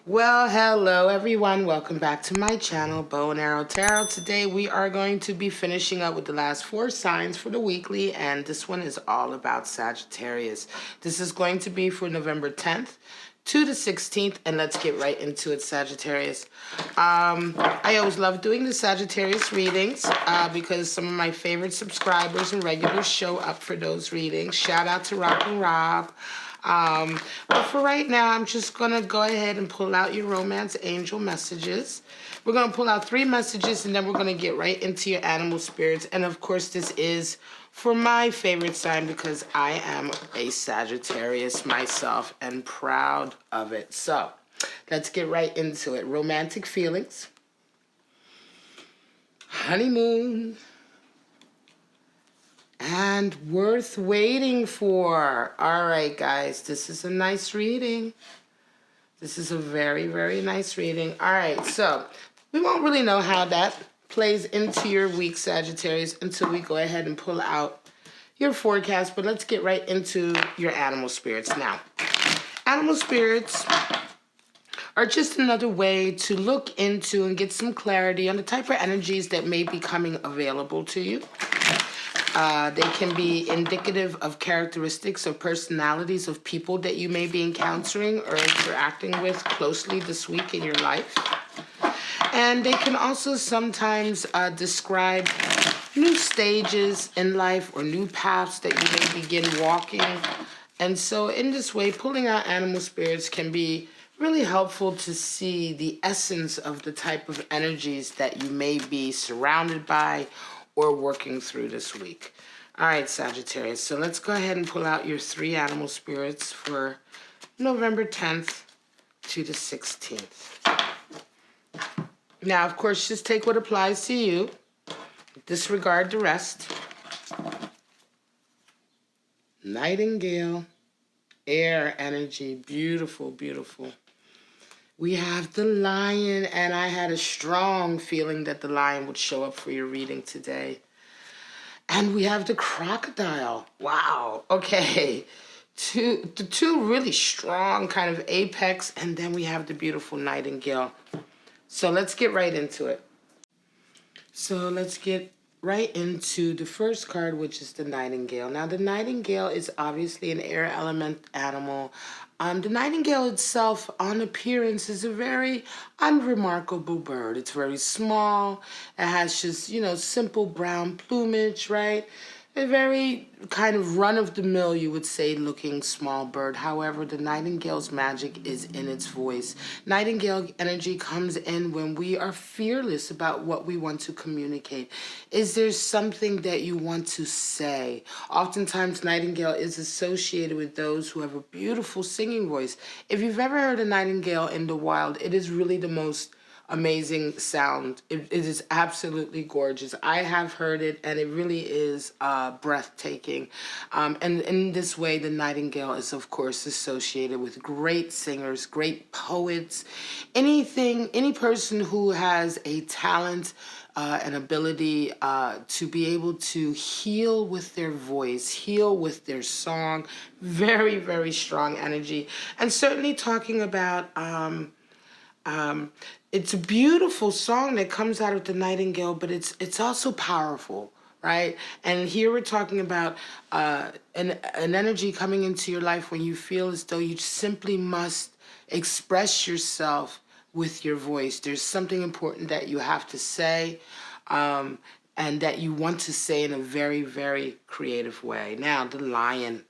Well, hello everyone. Welcome back to my channel, Bow and Arrow Tarot. Today we are going to be finishing up with the last 4 signs for the weekly, and this one is all about Sagittarius. This is going to be for November 10th to the 16th, and let's get right into it, Sagittarius. I always love doing the Sagittarius readings because some of my favorite subscribers and regulars show up for those readings. Shout out to Rock and Rob. But for right now, I'm just going to go ahead and pull out your romance angel messages. We're going to pull out 3 messages, and then we're going to get right into your animal spirits. And of course, this is for my favorite sign because I am a Sagittarius myself and proud of it. So let's get right into it. Romantic feelings, honeymoon, and worth waiting for. All right, guys, this is a nice reading. This is a very, very nice reading. All right, so we won't really know how that plays into your week, Sagittarius, until we go ahead and pull out your forecast. But let's get right into your animal spirits now. Animal spirits are just another way to look into and get some clarity on the type of energies that may be coming available to you. They can be indicative of characteristics or personalities of people that you may be encountering or interacting with closely this week in your life. And they can also sometimes describe new stages in life or new paths that you may begin walking. And so in this way, pulling out animal spirits can be really helpful to see the essence of the type of energies that you may be surrounded by or working through this week. All right, Sagittarius, so let's go ahead and pull out your 3 animal spirits for November 10th to the 16th. Now, of course, just take what applies to you. Disregard the rest. Nightingale, air energy, beautiful, beautiful. We have the lion, and I had a strong feeling that the lion would show up for your reading today. And we have the crocodile. Wow. Okay. The two really strong kind of apex, and then we have the beautiful nightingale. So let's get right into it. So let's get right into the first card, which is the nightingale. Now, the nightingale is obviously an air element animal. The nightingale itself, on appearance, is a very unremarkable bird. It's very small. It has just, simple brown plumage, right? A very kind of run-of-the-mill, you would say, looking small bird. However, the nightingale's magic is in its voice. Nightingale energy comes in when we are fearless about what we want to communicate. Is there something that you want to say? Oftentimes, nightingale is associated with those who have a beautiful singing voice. If you've ever heard a nightingale in the wild, it is really the most amazing sound. It is absolutely gorgeous. I have heard it, and it really is breathtaking. And in this way, the nightingale is, of course, associated with great singers, great poets, any person who has a talent, an ability to be able to heal with their voice, heal with their song. Very, very strong energy. And certainly talking about it's a beautiful song that comes out of the nightingale, but it's also powerful, right? And here we're talking about an energy coming into your life when you feel as though you simply must express yourself with your voice. There's something important that you have to say, and that you want to say in a very, very creative way. Now, the lion.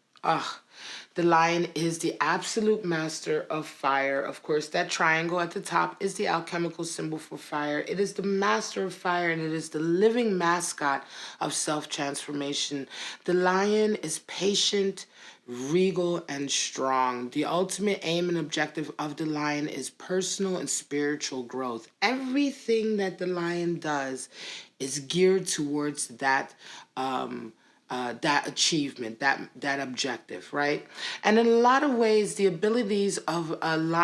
The lion is the absolute master of fire. Of course, that triangle at the top is the alchemical symbol for fire. It is the master of fire, and it is the living mascot of self-transformation. The lion is patient, regal, and strong. The ultimate aim and objective of the lion is personal and spiritual growth. Everything that the lion does is geared towards that achievement, that objective, right? And in a lot of ways, the abilities of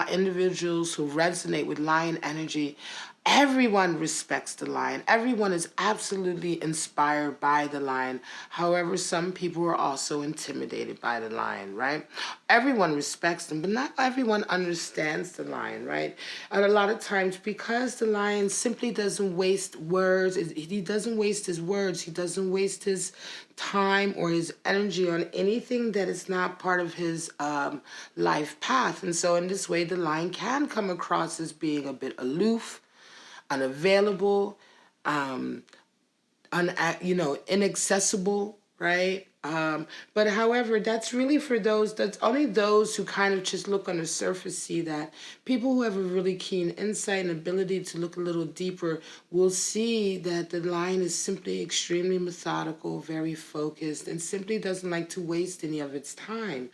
individuals who resonate with lion energy Everyone respects the lion. Everyone is absolutely inspired by the lion. However, some people are also intimidated by the lion, right? Everyone respects them, but not everyone understands the lion, right? And a lot of times, because the lion simply doesn't waste words, he doesn't waste his words, he doesn't waste his time or his energy on anything that is not part of his life path. And so in this way, the lion can come across as being a bit aloof, unavailable, inaccessible, right? But however, that's really for that's only those who kind of just look on the surface see that. People who have a really keen insight and ability to look a little deeper will see that the lion is simply extremely methodical, very focused, and simply doesn't like to waste any of its time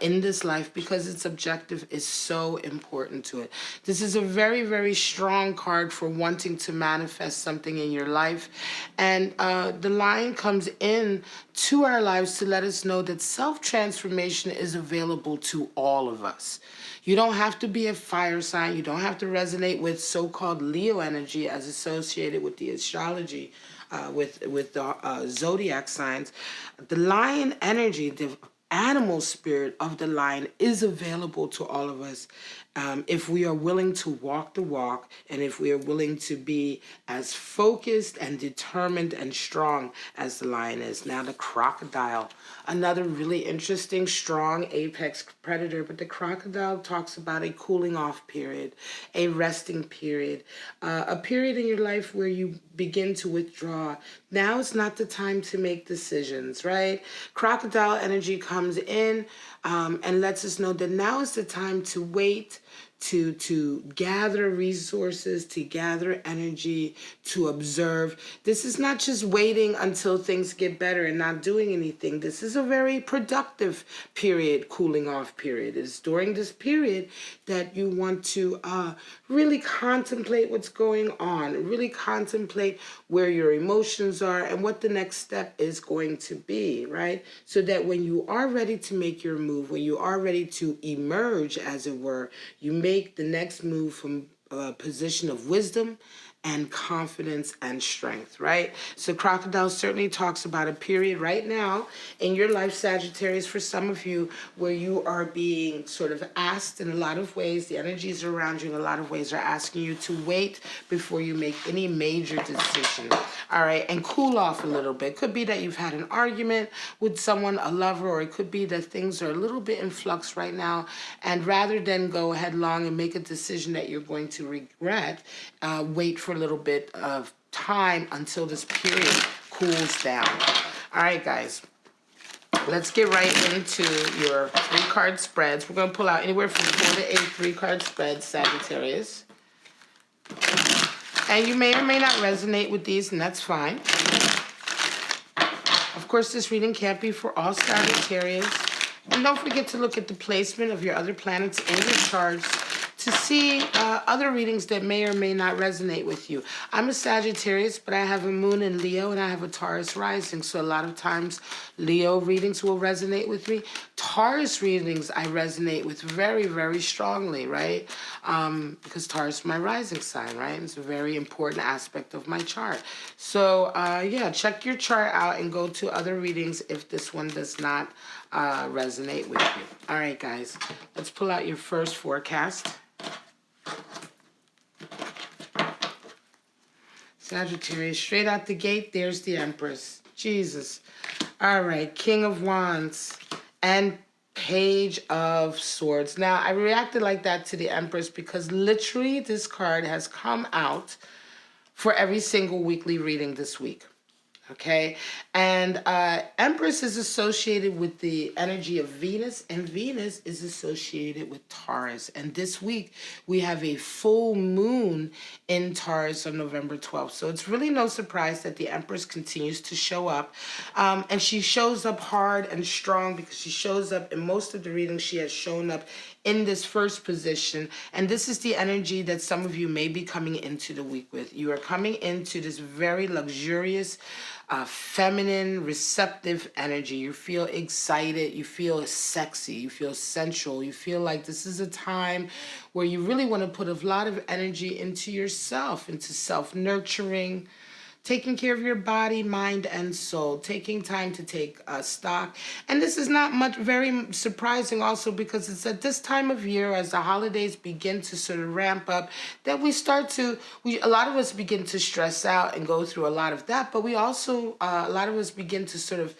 in this life because its objective is so important to it. This is a very, very strong card for wanting to manifest something in your life. And the lion comes in to our lives to let us know that self-transformation is available to all of us. You don't have to be a fire sign. You don't have to resonate with so-called Leo energy as associated with the astrology, with the zodiac signs. The lion energy, the animal spirit of the lion, is available to all of us if we are willing to walk the walk, and if we are willing to be as focused and determined and strong as the lion is. Now the crocodile, another really interesting, strong apex predator, but the crocodile talks about a cooling off period, a resting period, a period in your life where you begin to withdraw. Now is not the time to make decisions, right? Crocodile energy comes in and lets us know that now is the time to wait, to gather resources, to gather energy, to observe. This is not just waiting until things get better and not doing anything. This is a very productive period, cooling off period. It's during this period that you want to really contemplate what's going on, really contemplate where your emotions are and what the next step is going to be, right? So that when you are ready to make your move, when you are ready to emerge, as it were, you make the next move from a position of wisdom and confidence and strength, right? So crocodile certainly talks about a period right now in your life, Sagittarius, for some of you, where you are being sort of asked in a lot of ways, the energies around you in a lot of ways are asking you to wait before you make any major decision, all right? And cool off a little bit. Could be that you've had an argument with someone, a lover, or it could be that things are a little bit in flux right now, and rather than go headlong and make a decision that you're going to regret, wait for a little bit of time until this period cools down. All right, guys, let's get right into your 3-card spreads. We're going to pull out anywhere from 4 to 8 3-card spreads, Sagittarius. And you may or may not resonate with these, and that's fine. Of course, this reading can't be for all Sagittarius. And don't forget to look at the placement of your other planets in your charts to see other readings that may or may not resonate with you. I'm a Sagittarius, but I have a moon in Leo and I have a Taurus rising. So a lot of times Leo readings will resonate with me. Taurus readings I resonate with very, very strongly, right? Because Taurus is my rising sign, right? It's a very important aspect of my chart. So yeah, check your chart out and go to other readings if this one does not resonate with you. All right, guys, let's pull out your first forecast. Sagittarius, straight out the gate, there's the Empress. Jesus. All right, King of Wands and Page of Swords. Now, I reacted like that to the Empress because literally this card has come out for every single weekly reading this week. Okay, and Empress is associated with the energy of Venus, and Venus is associated with Taurus. And this week we have a full moon in Taurus on November 12th. So it's really no surprise that the Empress continues to show up. And she shows up hard and strong because she shows up in most of the readings. She has shown up in this first position. And this is the energy that some of you may be coming into the week with. You are coming into this very luxurious feminine, receptive energy. You feel excited, you feel sexy, you feel sensual, you feel like this is a time where you really want to put a lot of energy into yourself, into self-nurturing, taking care of your body, mind, and soul, taking time to take stock. And this is not very surprising also, because it's at this time of year, as the holidays begin to sort of ramp up, that a lot of us begin to stress out and go through a lot of that, but we also, a lot of us begin to sort of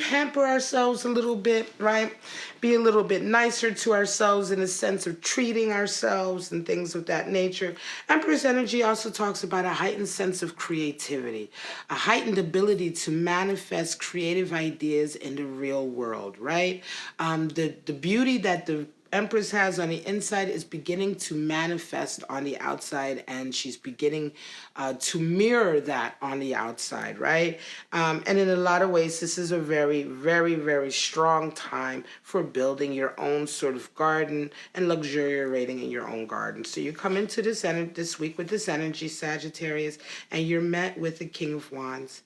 pamper ourselves a little bit, right? Be a little bit nicer to ourselves in a sense of treating ourselves and things of that nature. Empress energy also talks about a heightened sense of creativity, a heightened ability to manifest creative ideas in the real world, right? The beauty that the Empress has on the inside is beginning to manifest on the outside, and she's beginning to mirror that on the outside, right? And in a lot of ways, this is a very, very, very strong time for building your own sort of garden and luxuriating in your own garden. So you come into this week with this energy, Sagittarius, and you're met with the King of Wands.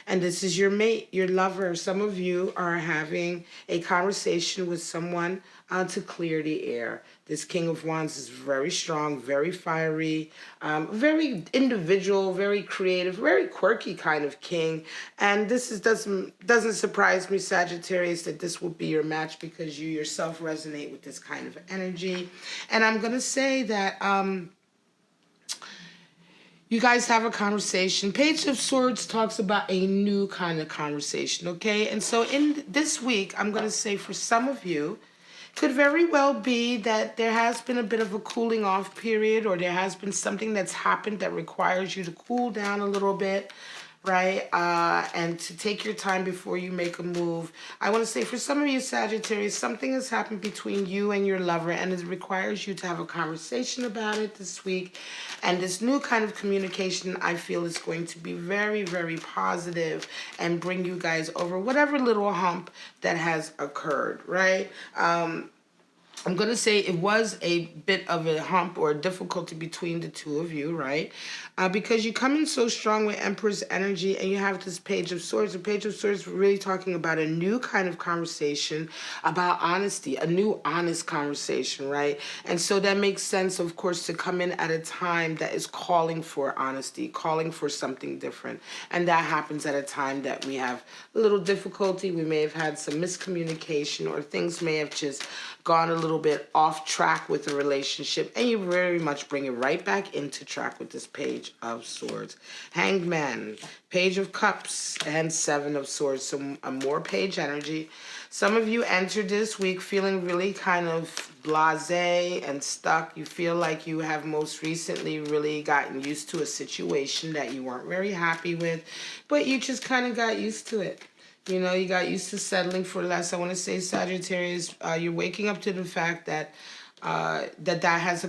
And this is your mate, your lover. Some of you are having a conversation with someone to clear the air. This King of Wands is very strong, very fiery, very individual, very creative, very quirky kind of king. And this doesn't surprise me, Sagittarius, that this will be your match, because you yourself resonate with this kind of energy. And I'm going to say that you guys have a conversation. Page of Swords talks about a new kind of conversation, okay? And so in this week, I'm going to say for some of you, could very well be that there has been a bit of a cooling off period, or there has been something that's happened that requires you to cool down a little bit, right? And to take your time before you make a move. I want to say for some of you Sagittarius, something has happened between you and your lover, and it requires you to have a conversation about it this week. And this new kind of communication, I feel, is going to be very, very positive and bring you guys over whatever little hump that has occurred, right? I'm going to say it was a bit of a hump or a difficulty between the two of you, right? Because you come in so strong with Empress energy, and you have this Page of Swords. The Page of Swords really talking about a new kind of conversation about honesty, a new honest conversation, right? And so that makes sense, of course, to come in at a time that is calling for honesty, calling for something different. And that happens at a time that we have a little difficulty. We may have had some miscommunication, or things may have just gone a little bit off track with the relationship, and you very much bring it right back into track with this Page of Swords. Hanged Man, Page of Cups, and Seven of Swords. So a more page energy. Some of you entered this week feeling really kind of blasé and stuck. You feel like you have most recently really gotten used to a situation that you weren't very happy with, but you just kind of got used to it. You know, you got used to settling for less. I want to say, Sagittarius, you're waking up to the fact that that has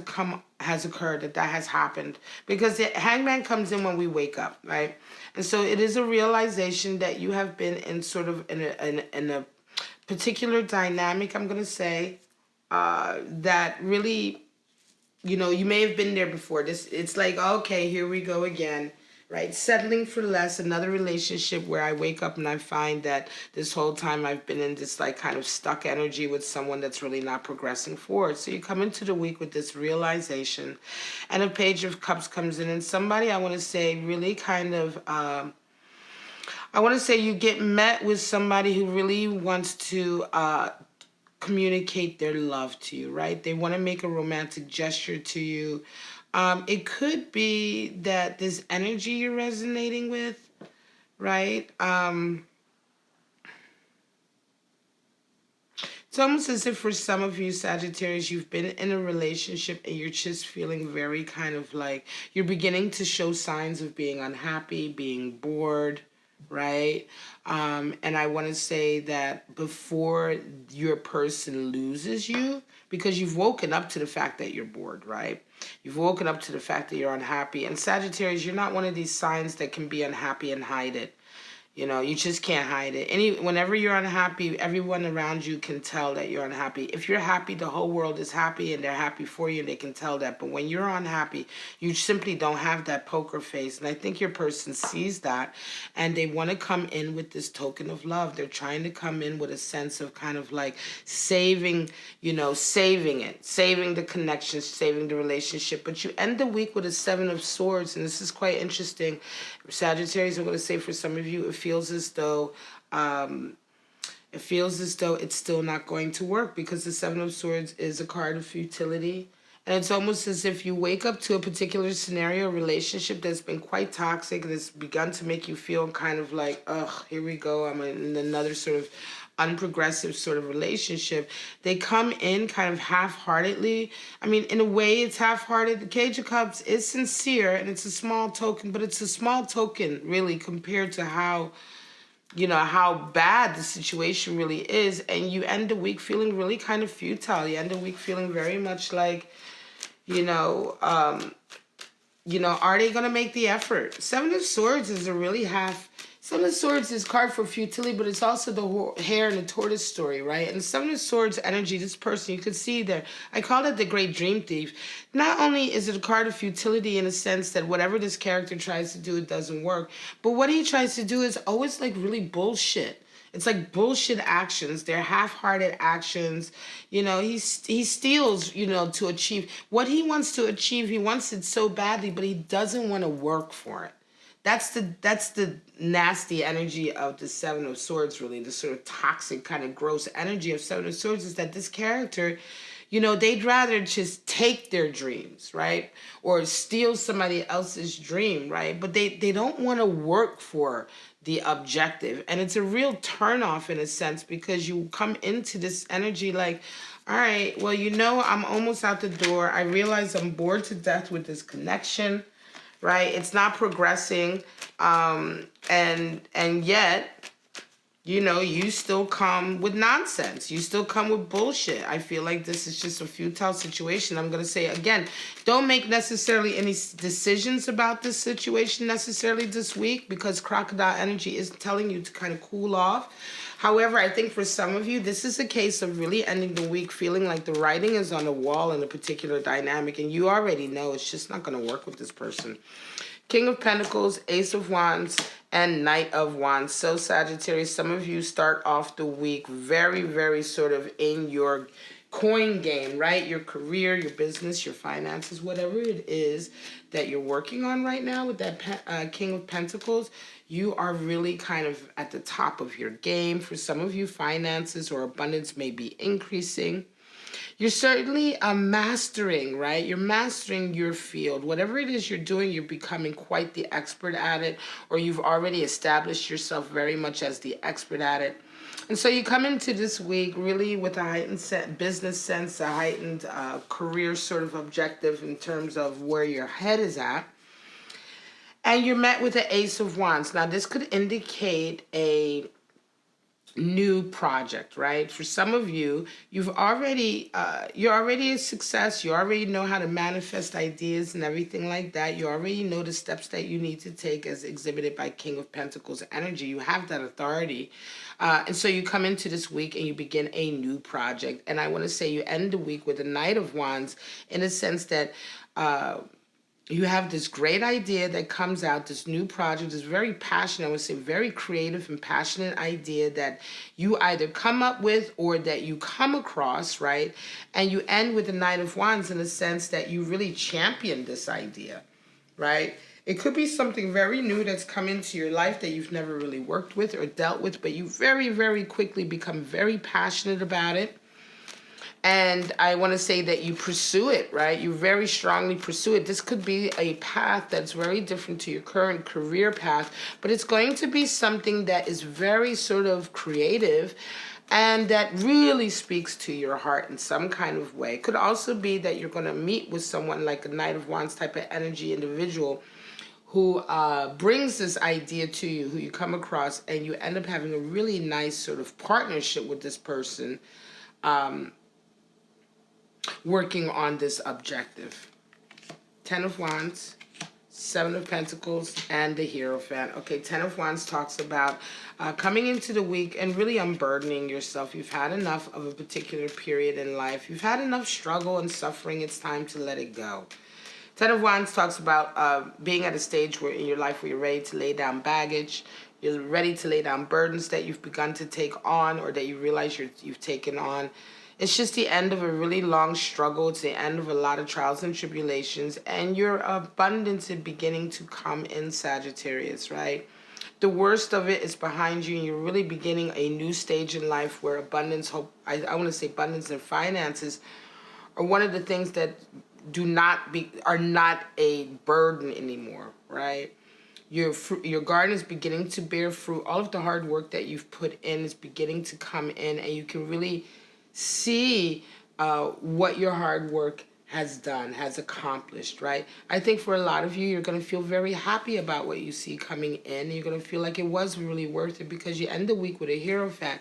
occurred, that has happened. Because the Hangman comes in when we wake up, right? And so it is a realization that you have been in sort of in a particular dynamic, I'm going to say, that really, you know, you may have been there before. It's like, okay, here we go again. Right, settling for less, another relationship where I wake up and I find that this whole time I've been in this like kind of stuck energy with someone that's really not progressing forward. So you come into the week with this realization, and a Page of Cups comes in, and somebody, I want to say, really kind of, I want to say you get met with somebody who really wants to communicate their love to you, right? They want to make a romantic gesture to you. It could be that this energy you're resonating with, right? It's almost as if for some of you Sagittarius, you've been in a relationship and you're just feeling very kind of like you're beginning to show signs of being unhappy, being bored, right? And I want to say that before your person loses you, because you've woken up to the fact that you're bored, right? You've woken up to the fact that you're unhappy. And Sagittarius, you're not one of these signs that can be unhappy and hide it. You know, you just can't hide it. Whenever you're unhappy, everyone around you can tell that you're unhappy. If you're happy, the whole world is happy and they're happy for you and they can tell that. But when you're unhappy, you simply don't have that poker face. And I think your person sees that and they want to come in with this token of love. They're trying to come in with a sense of kind of like saving, you know, saving it, saving the connection, saving the relationship. But you end the week with a 7 of Swords, and this is quite interesting. Sagittarius, I'm going to say for some of you, it feels as though it's still not going to work, because the 7 of Swords is a card of futility. And it's almost as if you wake up to a particular scenario, relationship that's been quite toxic, that's begun to make you feel kind of like, ugh, here we go, I'm in another sort of unprogressive sort of relationship. They come in kind of half-heartedly. I mean, in a way, it's half-hearted. The Page of Cups is sincere, and it's a small token, but it's a small token, really, compared to how, you know, how bad the situation really is. And you end the week feeling really kind of futile. You end the week feeling very much like, you know, are they going to make the effort? 7 of Swords is a really Seven of Swords is card for futility, but it's also the hare and the tortoise story, right? And Seven of Swords energy, this person, you could see there, I call it the great dream thief. Not only is it a card of futility in a sense that whatever this character tries to do, it doesn't work, but what he tries to do is always like really bullshit. It's like bullshit actions. They're half-hearted actions. You know, he steals, you know, to achieve. What he wants to achieve, he wants it so badly, but he doesn't want to work for it. That's the nasty energy of the 7 of Swords, really. The sort of toxic, kind of gross energy of 7 of Swords is that this character, you know, they'd rather just take their dreams, right? Or steal somebody else's dream, right? But they don't want to work for the objective. And it's a real turnoff in a sense, because you come into this energy like, all right, well, you know, I'm almost out the door. I realize I'm bored to death with this connection, right? It's not progressing. And yet, you know, you still come with nonsense. You still come with bullshit. I feel like this is just a futile situation. I'm going to say, again, don't make necessarily any decisions about this situation necessarily this week, because crocodile energy is telling you to kind of cool off. However, I think for some of you, this is a case of really ending the week feeling like the writing is on the wall in a particular dynamic, and you already know it's just not going to work with this person. King of Pentacles, Ace of Wands, and Knight of Wands. So Sagittarius, some of you start off the week very, very sort of in your coin game, right? Your career, your business, your finances, whatever it is that you're working on right now with that King of Pentacles, you are really kind of at the top of your game. For some of you, finances or abundance may be increasing. You're certainly mastering, right? You're mastering your field. Whatever it is you're doing, you're becoming quite the expert at it, or you've already established yourself very much as the expert at it. And so you come into this week really with a heightened business sense, a heightened career sort of objective in terms of where your head is at. And you're met with the Ace of Wands. Now, this could indicate a new project, right? For some of you, you're already a success. You already know how to manifest ideas and everything like that. You already know the steps that you need to take as exhibited by King of Pentacles energy. You have that authority. And so you come into this week and you begin a new project. And I want to say you end the week with the Knight of Wands in a sense that you have this great idea that comes out, this new project, this very passionate, I would say very creative and passionate idea that you either come up with or that you come across, right? And you end with the Knight of Wands in the sense that you really champion this idea, right? It could be something very new that's come into your life that you've never really worked with or dealt with, but you very, very quickly become very passionate about it. And I want to say that you pursue it, right? You very strongly pursue it. This could be a path that's very different to your current career path, but it's going to be something that is very sort of creative and that really speaks to your heart in some kind of way. It could also be that you're going to meet with someone like a Knight of Wands type of energy individual who brings this idea to you, who you come across, and you end up having a really nice sort of partnership with this person, working on this objective. 10 of Wands, Seven of Pentacles, and the Hierophant. Okay, Ten of Wands talks about coming into the week and really unburdening yourself. You've had enough of a particular period in life. You've had enough struggle and suffering. It's time to let it go. Ten of Wands talks about being at a stage where in your life where you're ready to lay down baggage. You're ready to lay down burdens that you've begun to take on or that you realize you've taken on. It's just the end of a really long struggle. It's the end of a lot of trials and tribulations. And your abundance is beginning to come in, Sagittarius, right? The worst of it is behind you, and you're really beginning a new stage in life where abundance, hope, I want to say abundance and finances are one of the things that are not a burden anymore, right? Your garden is beginning to bear fruit. All of the hard work that you've put in is beginning to come in, and you can really see what your hard work has done, has accomplished, right? I think for a lot of you, you're going to feel very happy about what you see coming in. You're going to feel like it was really worth it because you end the week with a Hierophant,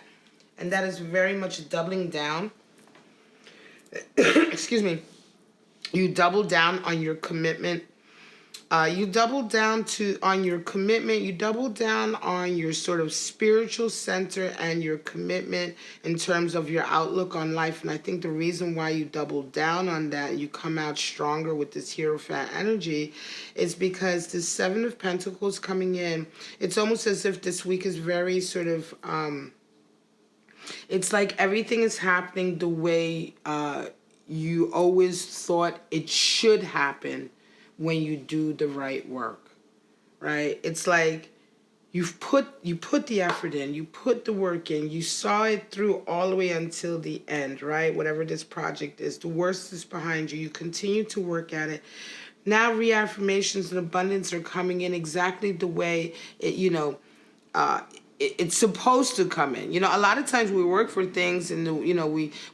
and that is very much doubling down. Excuse me. You double down on your commitment. You double down on your commitment. You double down on your sort of spiritual center and your commitment in terms of your outlook on life. And I think the reason why you double down on that, you come out stronger with this Hierophant energy, is because the Seven of Pentacles coming in, it's almost as if this week is very sort of, it's like everything is happening the way you always thought it should happen when you do the right work, right? It's like you put the effort in, you put the work in, you saw it through all the way until the end, right? Whatever this project is, the worst is behind you. You continue to work at it. Now reaffirmations and abundance are coming in exactly the way it's supposed to come in. A lot of times we work for things and,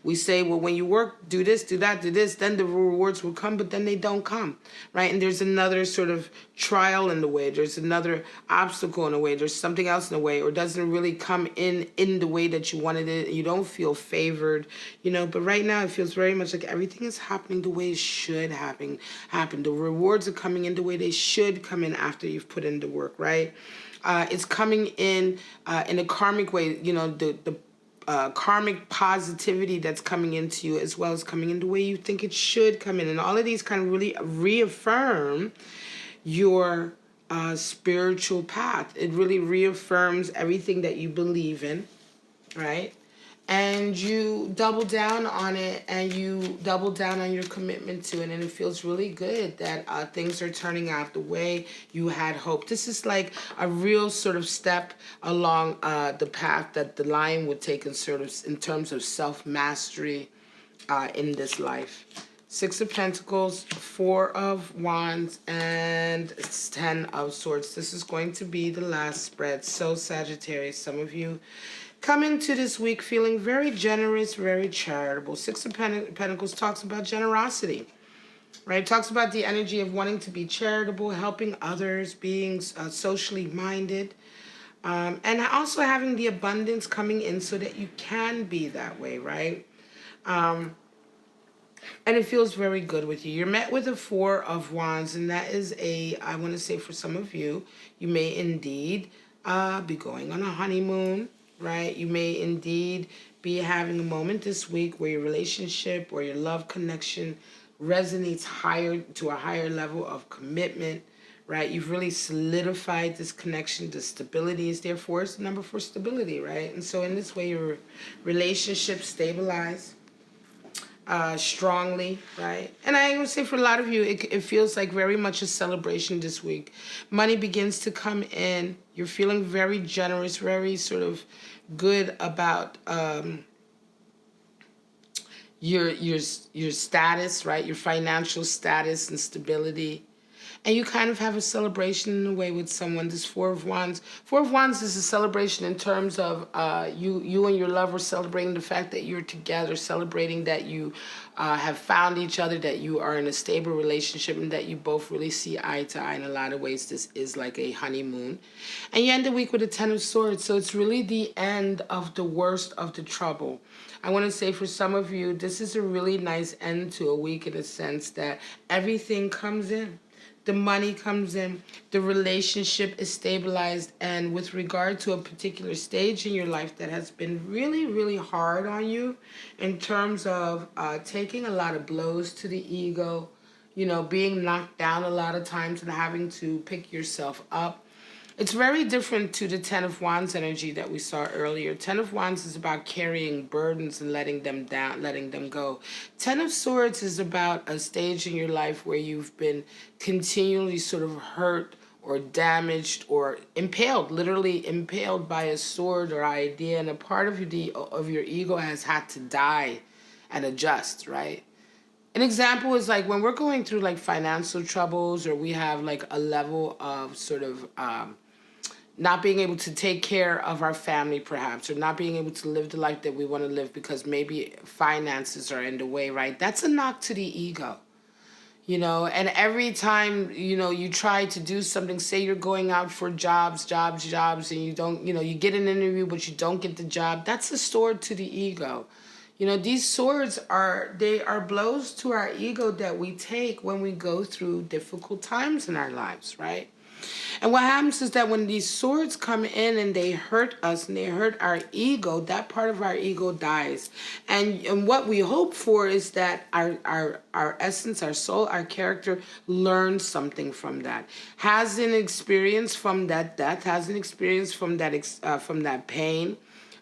we say, well, when you work, do this, do that, do this, then the rewards will come, but then they don't come, right? And there's another sort of trial in the way. There's another obstacle in the way. There's something else in the way, or doesn't really come in the way that you wanted it. You don't feel favored, but right now it feels very much like everything is happening the way it should happen. The rewards are coming in the way they should come in after you've put in the work, right? It's coming in a karmic way, the karmic positivity that's coming into you as well as coming in the way you think it should come in. And all of these kind of really reaffirm your spiritual path. It really reaffirms everything that you believe in, right? And you double down on it, and you double down on your commitment to it, and it feels really good that things are turning out the way you had hoped. This is like a real sort of step along the path that the lion would take in terms of self-mastery in this life. Six of Pentacles, Four of Wands, and 10 of Swords. This is going to be the last spread. So Sagittarius, some of you come into this week feeling very generous, very charitable. Six of Pentacles talks about generosity, right? Talks about the energy of wanting to be charitable, helping others, being socially minded, and also having the abundance coming in so that you can be that way, right? And it feels very good with you. You're met with a Four of Wands, and that is I want to say for some of you, you may indeed be going on a honeymoon, right? You may indeed be having a moment this week where your relationship or your love connection resonates to a higher level of commitment, right? You've really solidified this connection. The stability is there for us. The number for stability, right? And so in this way, your relationship stabilize strongly, right? And I would say for a lot of you, it feels like very much a celebration this week. Money begins to come in. You're feeling very generous, very sort of good about your status, right? Your financial status and stability. And you kind of have a celebration in a way with someone. This Four of Wands. Four of Wands is a celebration in terms of you and your lover celebrating the fact that you're together, celebrating that you have found each other, that you are in a stable relationship, and that you both really see eye to eye. In a lot of ways, this is like a honeymoon. And you end the week with a Ten of Swords. So it's really the end of the worst of the trouble. I want to say for some of you, this is a really nice end to a week in a sense that everything comes in. the money comes in, the relationship is stabilized, and with regard to a particular stage in your life that has been really, really hard on you in terms of taking a lot of blows to the ego, you know, being knocked down a lot of times and having to pick yourself up. It's very different to the Ten of Wands energy that we saw earlier. Ten of Wands is about carrying burdens and letting them down, letting them go. Ten of Swords is about a stage in your life where you've been continually sort of hurt or damaged or impaled, literally impaled by a sword or idea, and a part of your ego has had to die and adjust, right? An example is like when we're going through like financial troubles, or we have like a level of sort of not being able to take care of our family perhaps, or not being able to live the life that we want to live because maybe finances are in the way, right? That's a knock to the ego, you know. And every time, you know, you try to do something, say you're going out for jobs, and you don't, you know, you get an interview but you don't get the job, that's a sword to the ego. You know, these swords are blows to our ego that we take when we go through difficult times in our lives, right? And what happens is that when these swords come in and they hurt us and they hurt our ego, that part of our ego dies. And what we hope for is that our essence, our soul, our character learns something from that, has an experience from that death, has an experience from that pain,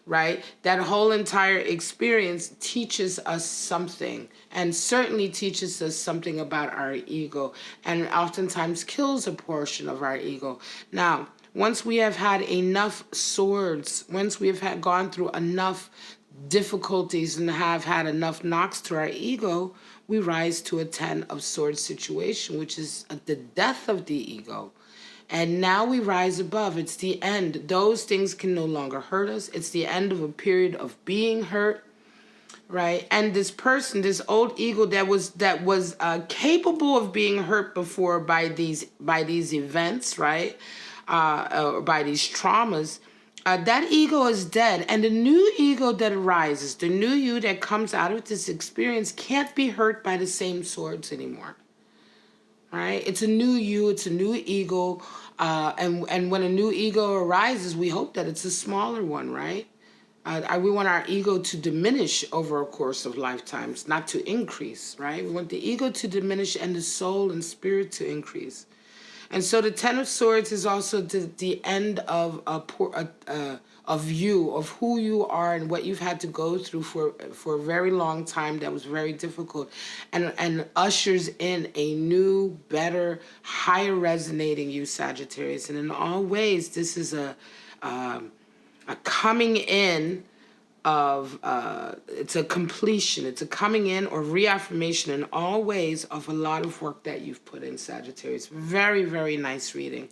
right? That whole entire experience teaches us something, and certainly teaches us something about our ego, and oftentimes kills a portion of our ego. Now, once we have had enough swords, once we have gone through enough difficulties and have had enough knocks to our ego, we rise to a 10 of Swords situation, which is the death of the ego. And now we rise above. It's the end. Those things can no longer hurt us. It's the end of a period of being hurt, right? And this person, this old ego that was capable of being hurt before by these events, right? Or by these traumas, that ego is dead. And the new ego that arises, the new you that comes out of this experience, can't be hurt by the same swords anymore. Right? It's a new you, it's a new ego, and when a new ego arises, we hope that it's a smaller one, right? We want our ego to diminish over a course of lifetimes, not to increase, right? We want the ego to diminish and the soul and spirit to increase. And so the Ten of Swords is also the end of you, of who you are and what you've had to go through for a very long time that was very difficult, and ushers in a new, better, higher resonating you, Sagittarius. And in all ways, this is a coming in of it's a completion, it's a coming in or reaffirmation in all ways of a lot of work that you've put in, Sagittarius. Very, very nice reading.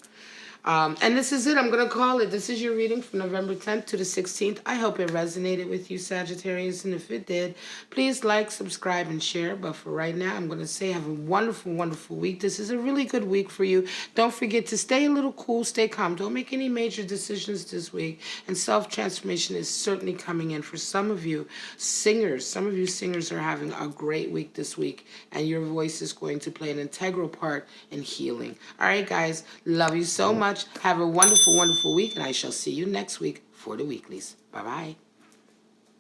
And this is it. I'm going to call it. This is your reading from November 10th to the 16th. I hope it resonated with you, Sagittarius. And if it did, please like, subscribe, and share. But for right now, I'm going to say have a wonderful, wonderful week. This is a really good week for you. Don't forget to stay a little cool, stay calm. Don't make any major decisions this week. And self-transformation is certainly coming in for some of you singers. Some of you singers are having a great week this week. And your voice is going to play an integral part in healing. All right, guys. Love you so much. Have a wonderful, wonderful week, and I shall see you next week for the weeklies. Bye-bye.